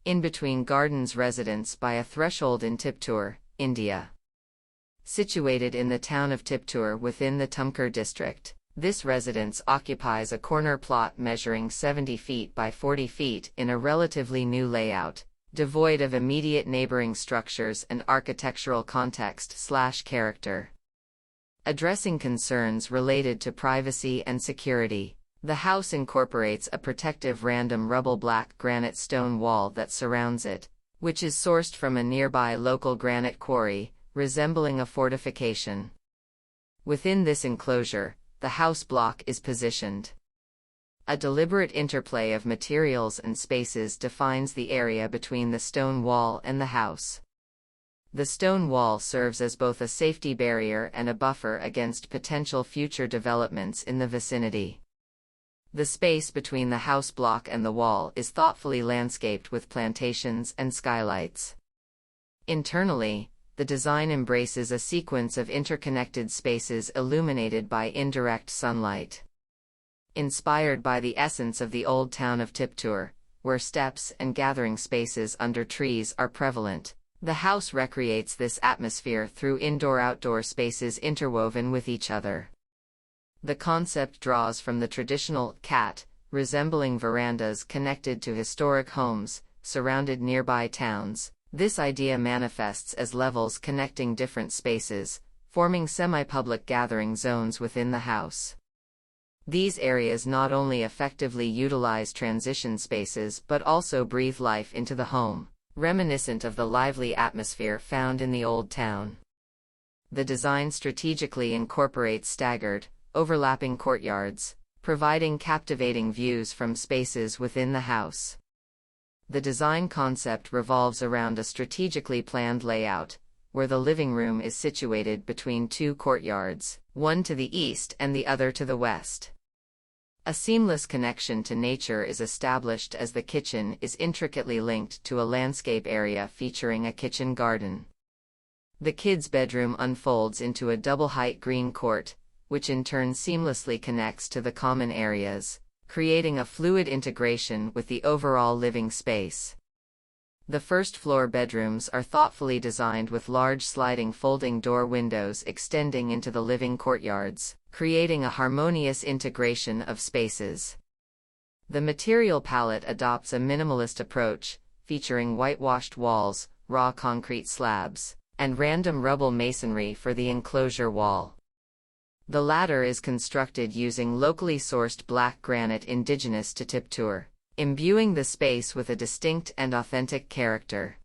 in between gardens residence by a threshold in Tiptur, India. Situated in the town of Tiptur within the Tumkur district, this residence occupies a corner plot measuring 70 feet by 40 feet in a relatively new layout, devoid of immediate neighboring structures and architectural context/character. Addressing concerns related to privacy and security, the house incorporates a protective random rubble black granite stone wall that surrounds it, which is sourced from a nearby local granite quarry, resembling a fortification. Within this enclosure, the house block is positioned. A deliberate interplay of materials and spaces defines the area between the stone wall and the house. The stone wall serves as both a safety barrier and a buffer against potential future developments in the vicinity. The space between the house block and the wall is thoughtfully landscaped with plantations and skylights. Internally, the design embraces a sequence of interconnected spaces illuminated by indirect sunlight. Inspired by the essence of the old town of Tiptur, where steps and gathering spaces under trees are prevalent, the house recreates this atmosphere through indoor-outdoor spaces interwoven with each other. The concept draws from the traditional cat, resembling verandas connected to historic homes, surrounded nearby towns. This idea manifests as levels connecting different spaces, forming semi-public gathering zones within the house. These areas not only effectively utilize transition spaces but also breathe life into the home, reminiscent of the lively atmosphere found in the old town. The design strategically incorporates staggered, overlapping courtyards, providing captivating views from spaces within the house. The design concept revolves around a strategically planned layout, where the living room is situated between two courtyards, one to the east and the other to the west. A seamless connection to nature is established as the kitchen is intricately linked to a landscape area featuring a kitchen garden. The kids' bedroom unfolds into a double-height green court, which in turn seamlessly connects to the common areas, creating a fluid integration with the overall living space. The first-floor bedrooms are thoughtfully designed with large sliding folding door windows extending into the living courtyards, creating a harmonious integration of spaces. The material palette adopts a minimalist approach, featuring whitewashed walls, raw concrete slabs, and random rubble masonry for the enclosure wall. The latter is constructed using locally sourced black granite indigenous to Tiptur, imbuing the space with a distinct and authentic character.